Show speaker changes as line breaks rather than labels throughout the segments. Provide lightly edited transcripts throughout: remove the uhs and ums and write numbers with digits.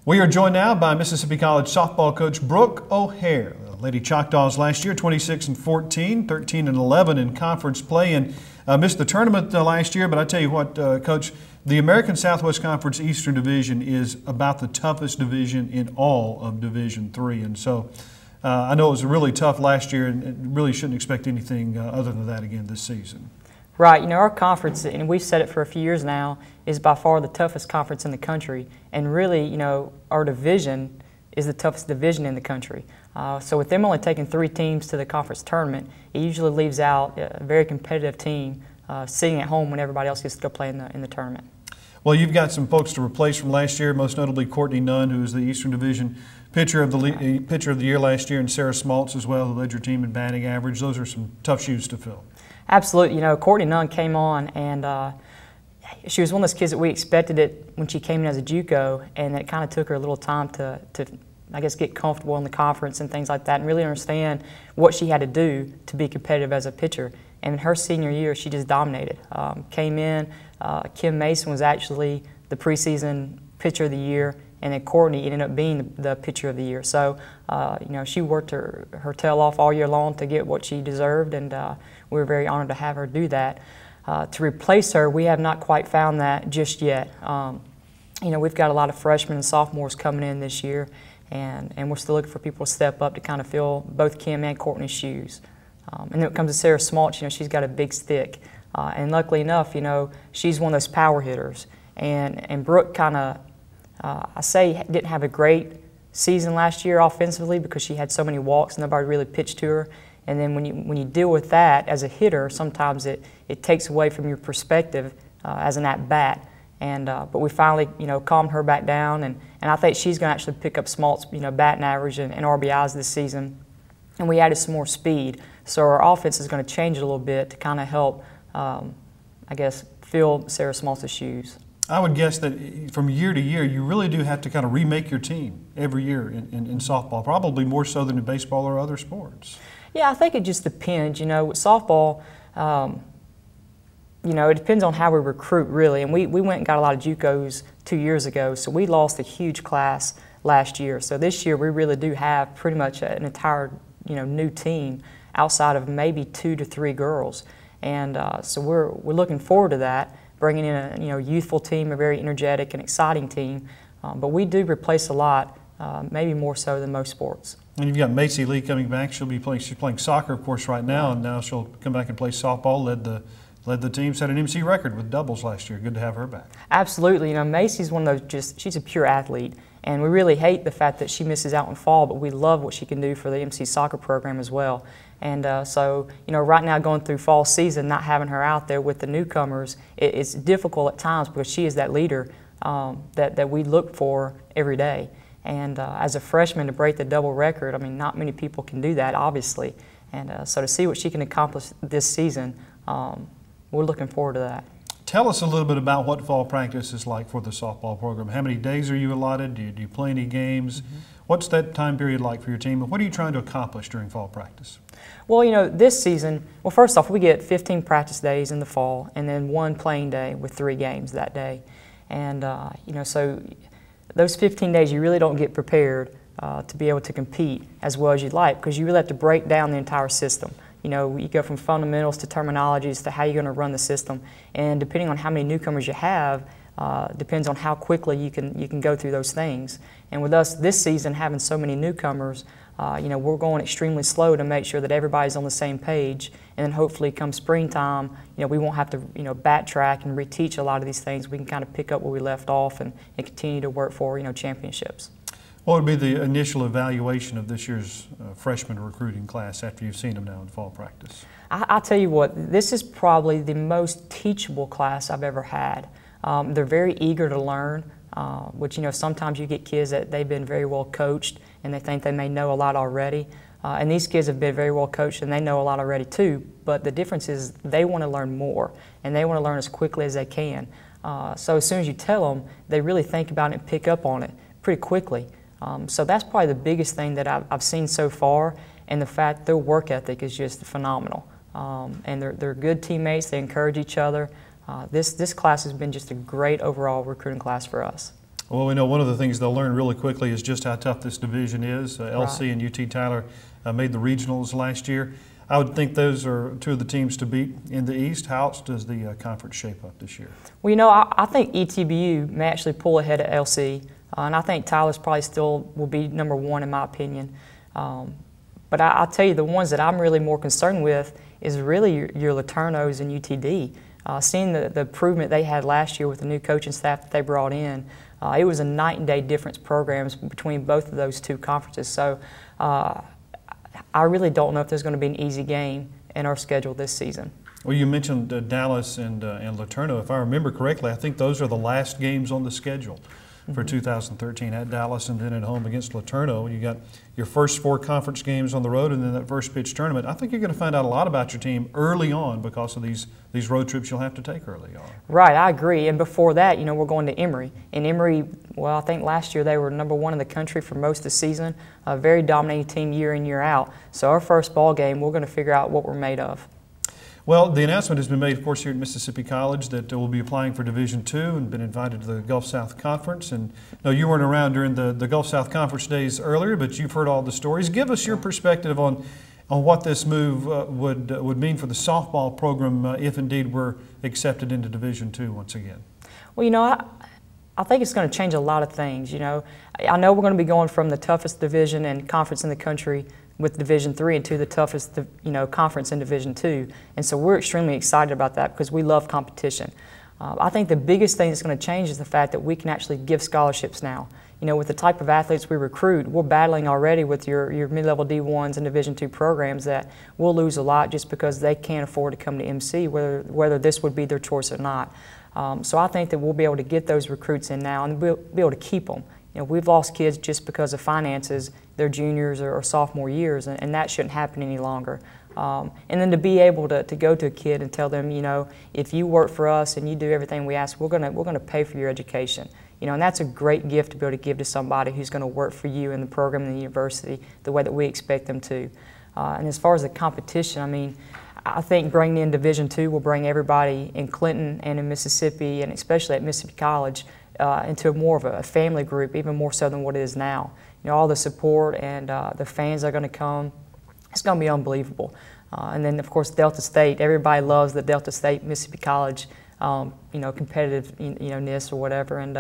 We are joined now by Mississippi College softball coach Brooke O'Hare. The Lady Choctaws last year, 26-14, 13-11 in conference play, and missed the tournament last year. But I tell you what, Coach, the American Southwest Conference Eastern Division is about the toughest division in all of Division III. And so I know it was really tough last year, and really shouldn't expect anything other than that again this season.
Right. You know, our conference, and we've said it for a few years now, is by far the toughest conference in the country. And really, you know, our division is the toughest division in the country. So with them only taking 3 teams to the conference tournament, it usually leaves out a very competitive team sitting at home when everybody else gets to go play in the tournament.
Well, you've got some folks to replace from last year, most notably Courtney Nunn, who was the Eastern Division pitcher of the year last year, and Sarah Smaltz as well, who led your team in batting average. Those are some tough shoes to fill. Absolutely.
You know, Courtney Nunn came on, and she was one of those kids that we expected it when she came in as a JUCO, and it kind of took her a little time to I guess, get comfortable in the conference and things like that, and really understand what she had to do to be competitive as a pitcher. And in her senior year, she just dominated. Came in, Kim Mason was actually the preseason pitcher of the year, and then Courtney ended up being the pitcher of the year. So, you know, she worked her tail off all year long to get what she deserved, and we were very honored to have her do that. To replace her, we have not quite found that just yet. You know, we've got a lot of freshmen and sophomores coming in this year, and we're still looking for people to step up to kind of fill both Kim and Courtney's shoes. And then when it comes to Sarah Smaltz, you know, she's got a big stick. And luckily enough, you know, she's one of those power hitters. And Brooke kind of, I say, didn't have a great season last year offensively because she had so many walks and nobody really pitched to her. And then when you deal with that as a hitter, sometimes it takes away from your perspective as an at-bat. And but we finally, you know, calmed her back down, and I think she's going to actually pick up Smalt's, you know, batting average and RBIs this season. And we added some more speed, so our offense is going to change a little bit to kind of help, I guess, fill Sarah Smaltz's shoes.
I would guess that from year to year, you really do have to kind of remake your team every year in softball, probably more so than in baseball or other sports.
Yeah, I think it just depends. You know, with softball, you know, it depends on how we recruit, really. And we went and got a lot of JUCOs 2 years ago, so we lost a huge class last year. So this year, we really do have pretty much an entire, you know, new team outside of maybe 2 to 3 girls. And so we're looking forward to that, bringing in a, you know, youthful team, a very energetic and exciting team. But we do replace a lot, maybe more so than most sports.
And you've got Macy Lee coming back. She's playing soccer, of course, right now, and now she'll come back and play softball. Led the team, set an MC record with doubles last year. Good to have her back.
Absolutely. You know, Macy's one of those, she's a pure athlete, and we really hate the fact that she misses out in fall, but we love what she can do for the MC soccer program as well. And so, you know, right now going through fall season, not having her out there with the newcomers, it's difficult at times because she is that leader that we look for every day. And as a freshman to break the double record, I mean, not many people can do that, obviously. And so to see what she can accomplish this season, we're looking forward to that.
Tell us a little bit about what fall practice is like for the softball program. How many days are you allotted? Do you play any games? Mm-hmm. What's that time period like for your team? And what are you trying to accomplish during fall practice?
Well, you know, this season, well, first off, we get 15 practice days in the fall and then 1 playing day with 3 games that day. And, you know, so those 15 days you really don't get prepared to be able to compete as well as you'd like because you really have to break down the entire system. You know, you go from fundamentals to terminologies to how you're going to run the system, and depending on how many newcomers you have, depends on how quickly you can go through those things. And with us this season having so many newcomers, you know, we're going extremely slow to make sure that everybody's on the same page, and then hopefully come springtime, you know, we won't have to, you know, backtrack and reteach a lot of these things. We can kind of pick up where we left off and continue to work for, you know, championships.
What would be the initial evaluation of this year's freshman recruiting class after you've seen them now in fall practice?
I'll tell you what, this is probably the most teachable class I've ever had. They're very eager to learn, which, you know, sometimes you get kids that they've been very well coached and they think they may know a lot already. And these kids have been very well coached and they know a lot already too, but the difference is they want to learn more and they want to learn as quickly as they can. So as soon as you tell them, they really think about it and pick up on it pretty quickly. So that's probably the biggest thing that I've seen so far, and the fact their work ethic is just phenomenal. And they're good teammates, they encourage each other. This class has been just a great overall recruiting class for us.
Well, we know one of the things they'll learn really quickly is just how tough this division is. LC and UT Tyler made the regionals last year. I would think those are two of the teams to beat in the East. How else does the conference shape up this year?
Well, you know, I think ETBU may actually pull ahead of LC, and I think Tyler's probably still will be number one in my opinion. But I'll tell you, the ones that I'm really more concerned with is really your Laternos and UTD. Seeing the improvement they had last year with the new coaching staff that they brought in, it was a night and day difference programs between both of those two conferences. So I really don't know if there's going to be an easy game in our schedule this season.
Well, you mentioned Dallas and Laterno. If I remember correctly, I think those are the last games on the schedule for 2013, at Dallas and then at home against Laterno. You got your first 4 conference games on the road and then that first pitch tournament. I think you're going to find out a lot about your team early on because of these road trips you'll have to take early on.
Right, I agree. And before that, you know, we're going to Emory. And Emory, well, I think last year they were number 1 in the country for most of the season. A very dominating team year in, year out. So our first ball game, we're going to figure out what we're made of.
Well, the announcement has been made, of course, here at Mississippi College that we'll be applying for Division II and been invited to the Gulf South Conference. And no, you weren't around during the Gulf South Conference days earlier, but you've heard all the stories. Give us your perspective on what this move would mean for the softball program if indeed we're accepted into Division II once again.
Well, you know, I think it's going to change a lot of things. You know, I know we're going to be going from the toughest division and conference in the country with Division III into the toughest, conference in Division II. And so we're extremely excited about that because we love competition. I think the biggest thing that's going to change is the fact that we can actually give scholarships now. You know, with the type of athletes we recruit, we're battling already with your mid-level D1s and Division II programs that we'll lose a lot just because they can't afford to come to MC, whether this would be their choice or not. So I think that we'll be able to get those recruits in now and we'll be able to keep them. You know, we've lost kids just because of finances, their juniors or sophomore years, and that shouldn't happen any longer. And then to be able to go to a kid and tell them, you know, if you work for us and you do everything we ask, we're gonna pay for your education. You know, and that's a great gift to be able to give to somebody who's going to work for you in the program in the university the way that we expect them to. And as far as the competition, I mean, I think bringing in Division II will bring everybody in Clinton and in Mississippi, and especially at Mississippi College, into more of a family group, even more so than what it is now. You know, all the support and the fans are going to come. It's going to be unbelievable. And then, of course, Delta State. Everybody loves the Delta State Mississippi College, competitiveness or whatever. And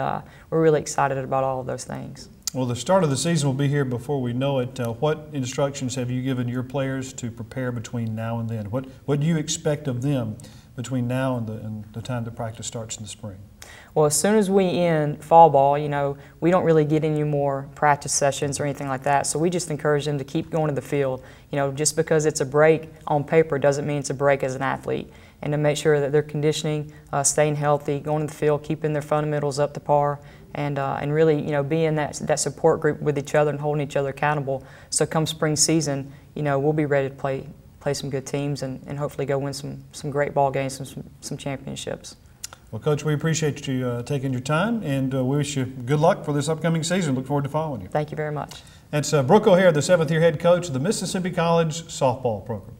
we're really excited about all of those things.
Well, the start of the season will be here before we know it. What instructions have you given your players to prepare between now and then? What do you expect of them between now and the time that practice starts in the spring?
Well, as soon as we end fall ball, you know, we don't really get any more practice sessions or anything like that. So we just encourage them to keep going to the field. You know, just because it's a break on paper doesn't mean it's a break as an athlete. And to make sure that they're conditioning, staying healthy, going to the field, keeping their fundamentals up to par, and really, you know, being that support group with each other and holding each other accountable. So come spring season, you know, we'll be ready to play some good teams and hopefully go win some great ball games and some championships.
Well, Coach, we appreciate you taking your time, and we wish you good luck for this upcoming season. Look forward to following you.
Thank you very much.
That's Brooke O'Hare, the 7th-year head coach of the Mississippi College softball program.